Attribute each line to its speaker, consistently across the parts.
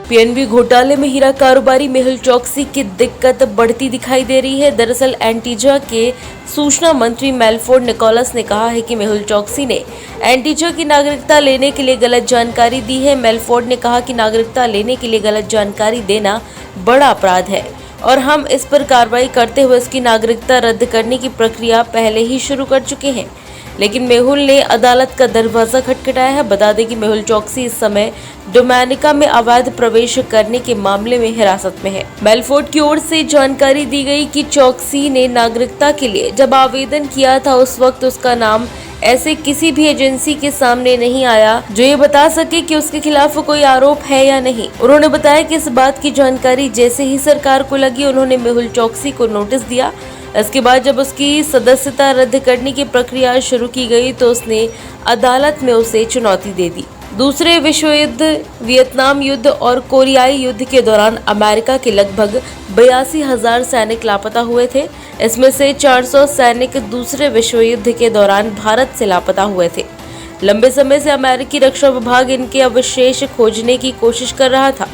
Speaker 1: PNB घोटाले में हीरा कारोबारी मेहुल चोकसी की दिक्कत बढ़ती दिखाई दे रही है। दरअसल एंटीजा के सूचना मंत्री मेलफोर्ड निकोलस ने कहा है कि मेहुल चोकसी ने एंटीजा की नागरिकता लेने के लिए गलत जानकारी दी है। मेलफोर्ड ने कहा कि नागरिकता लेने के लिए गलत जानकारी देना बड़ा अपराध है और हम इस पर कार्रवाई करते हुए इसकी नागरिकता रद्द करने की प्रक्रिया पहले ही शुरू कर चुके हैं। लेकिन मेहुल ने अदालत का दरवाजा खटखटाया है। बता दें कि मेहुल चोकसी इस समय डोमिनिका में अवैध प्रवेश करने के मामले में हिरासत में है। मेलफोर्ड की ओर से जानकारी दी गई कि चोकसी ने नागरिकता के लिए जब आवेदन किया था उस वक्त उसका नाम ऐसे किसी भी एजेंसी के सामने नहीं आया जो ये बता सके कि उसके खिलाफ कोई आरोप है या नहीं। उन्होंने बताया कि इस बात की जानकारी जैसे ही सरकार को लगी उन्होंने मेहुल चोकसी को नोटिस दिया। इसके बाद जब उसकी सदस्यता रद्द करने की प्रक्रिया शुरू की गई तो उसने अदालत में उसे चुनौती दे दी। दूसरे विश्व युद्ध, वियतनाम युद्ध और कोरियाई युद्ध के दौरान अमेरिका के लगभग 82,000 सैनिक लापता हुए थे। इसमें से 400 सैनिक दूसरे विश्व युद्ध के दौरान भारत से लापता हुए थे। लंबे समय से अमेरिकी रक्षा विभाग इनके अवशेष खोजने की कोशिश कर रहा था।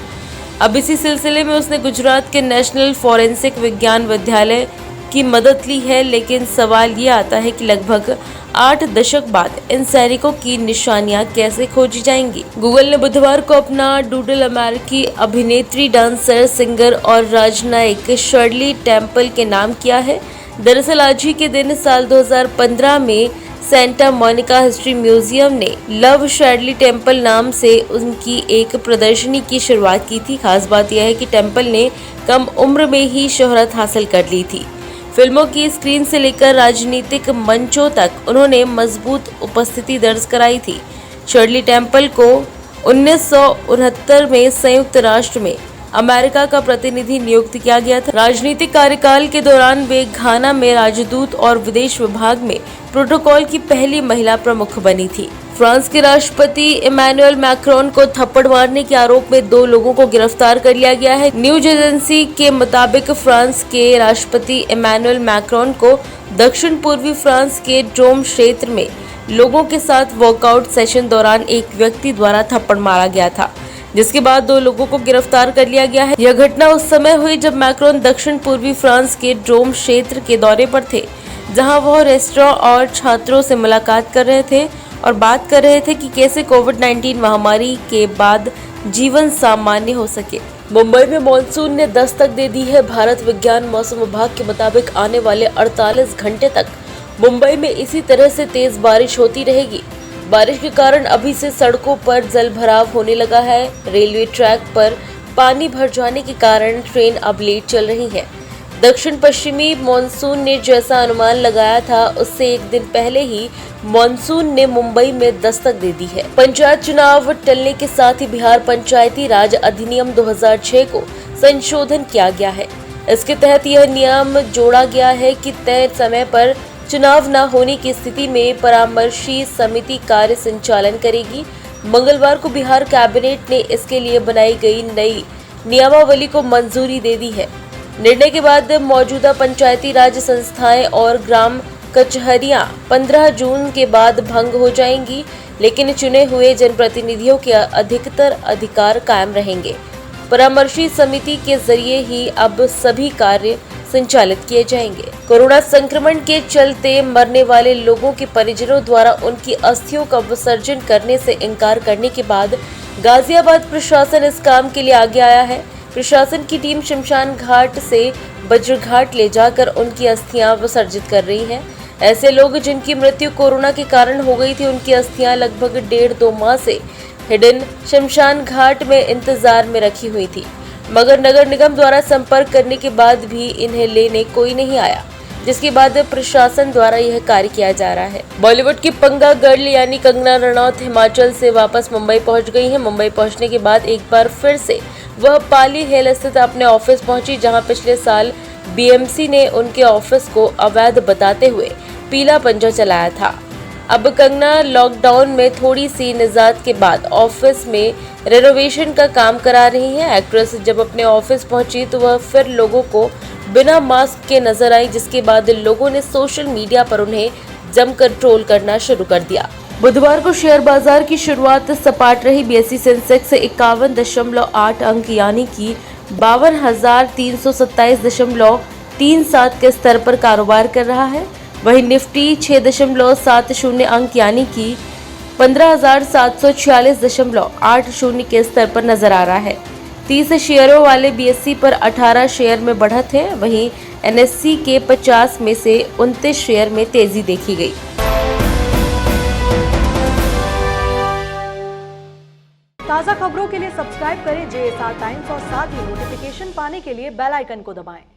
Speaker 1: अब इसी सिलसिले में उसने गुजरात के नेशनल फॉरेंसिक विज्ञान विद्यालय की मदद ली है। लेकिन सवाल ये आता है कि लगभग 8 दशक बाद इन सैनिकों की निशानियां कैसे खोजी जाएंगी। गूगल ने बुधवार को अपना डूडल अमेरिकी अभिनेत्री, डांसर, सिंगर और राजनयिक शर्ली टेम्पल के नाम किया है। दरअसल आज ही के दिन साल 2015 में सेंटा मोनिका हिस्ट्री म्यूजियम ने लव शर्ली टेम्पल नाम से उनकी एक प्रदर्शनी की शुरुआत की थी। खास बात यह है कि टेम्पल ने कम उम्र में ही शोहरत हासिल कर ली थी। फिल्मों की स्क्रीन से लेकर राजनीतिक मंचों तक उन्होंने मजबूत उपस्थिति दर्ज कराई थी। शर्ली टेम्पल को 1969 में संयुक्त राष्ट्र में अमेरिका का प्रतिनिधि नियुक्त किया गया था। राजनीतिक कार्यकाल के दौरान वे घाना में राजदूत और विदेश विभाग में प्रोटोकॉल की पहली महिला प्रमुख बनी थी। फ्रांस के राष्ट्रपति इमैनुअल मैक्रोन को थप्पड़ मारने के आरोप में 2 लोगों को गिरफ्तार कर लिया गया है। न्यूज एजेंसी के मुताबिक फ्रांस के राष्ट्रपति इमैनुअल मैक्रोन को दक्षिण पूर्वी फ्रांस के ड्रोम क्षेत्र में लोगों के साथ वॉकआउट सेशन दौरान एक व्यक्ति द्वारा थप्पड़ मारा गया था, जिसके बाद 2 लोगों को गिरफ्तार कर लिया गया है। यह घटना उस समय हुई जब मैक्रोन दक्षिण पूर्वी फ्रांस के ड्रोम क्षेत्र के दौरे पर थे, जहां वह रेस्टोरेंट और छात्रों से मुलाकात कर रहे थे और बात कर रहे थे कि कैसे कोविड-19 महामारी के बाद जीवन सामान्य हो सके। मुंबई में मॉनसून ने दस्तक दे दी है। भारत विज्ञान मौसम विभाग के मुताबिक आने वाले 48 घंटे तक मुंबई में इसी तरह से तेज बारिश होती रहेगी। बारिश के कारण अभी से सड़कों पर जलभराव होने लगा है। रेलवे ट्रैक पर पानी भर जाने के कारण ट्रेन अब लेट चल रही है। दक्षिण पश्चिमी मॉनसून ने जैसा अनुमान लगाया था उससे एक दिन पहले ही मॉनसून ने मुंबई में दस्तक दे दी है। पंचायत चुनाव टलने के साथ ही बिहार पंचायती राज अधिनियम 2006 को संशोधन किया गया है। इसके तहत यह नियम जोड़ा गया है कि तय समय पर चुनाव न होने की स्थिति में परामर्शी समिति कार्य संचालन करेगी। मंगलवार को बिहार कैबिनेट ने इसके लिए बनाई गई नई नियमावली को मंजूरी दे दी है। निर्णय के बाद मौजूदा पंचायती राज संस्थाएं और ग्राम कचहरियां 15 जून के बाद भंग हो जाएंगी, लेकिन चुने हुए जनप्रतिनिधियों के अधिकतर अधिकार कायम रहेंगे। परामर्शी समिति के जरिए ही अब सभी कार्य संचालित किए जाएंगे। कोरोना संक्रमण के चलते मरने वाले लोगों के परिजनों द्वारा उनकी अस्थियों का विसर्जन करने से इनकार करने के बाद गाजियाबाद प्रशासन इस काम के लिए आगे आया है। प्रशासन की टीम शमशान घाट से बज्रघाट ले जाकर उनकी अस्थियां विसर्जित कर रही है। ऐसे लोग जिनकी मृत्यु कोरोना के कारण हो गई थी, उनकी अस्थियां लगभग 1.5-2 माह से हिडन शमशान घाट में इंतजार में रखी हुई थी, मगर नगर निगम द्वारा संपर्क करने के बाद भी इन्हें लेने कोई नहीं आया, जिसके बाद प्रशासन द्वारा यह कार्य किया जा रहा है। बॉलीवुड की पंगा गर्ल यानी कंगना रनौत हिमाचल से वापस मुंबई पहुंच गई है। मुंबई पहुंचने के बाद एक बार फिर से वह पाली हिल स्थित अपने ऑफिस पहुंची, जहां पिछले साल बीएमसी ने उनके ऑफिस को अवैध बताते हुए पीला पंजा चलाया था। अब कंगना लॉकडाउन में थोड़ी सी निजात के बाद ऑफिस में रेनोवेशन का काम करा रही हैं। एक्ट्रेस जब अपने ऑफिस पहुंची तो वह फिर लोगों को बिना मास्क के नजर आई, जिसके बाद लोगों ने सोशल मीडिया पर उन्हें जमकर ट्रोल करना शुरू कर दिया। बुधवार को शेयर बाजार की शुरुआत सपाट रही। बीएसई सेंसेक्स 51.8 अंक यानी कि 52,327.37 के स्तर पर कारोबार कर रहा है। वहीं निफ्टी 6.70 अंक यानी कि 15,746.80 के स्तर पर नजर आ रहा है। 30 शेयरों वाले बीएसई पर 18 शेयर में बढ़त है। वहीं एनएससी के 50 में से 29 शेयर में तेजी देखी गई।
Speaker 2: ताज़ा खबरों के लिए सब्सक्राइब करें JSR टाइम्स और साथ ही नोटिफिकेशन पाने के लिए बेल आइकन को दबाएं।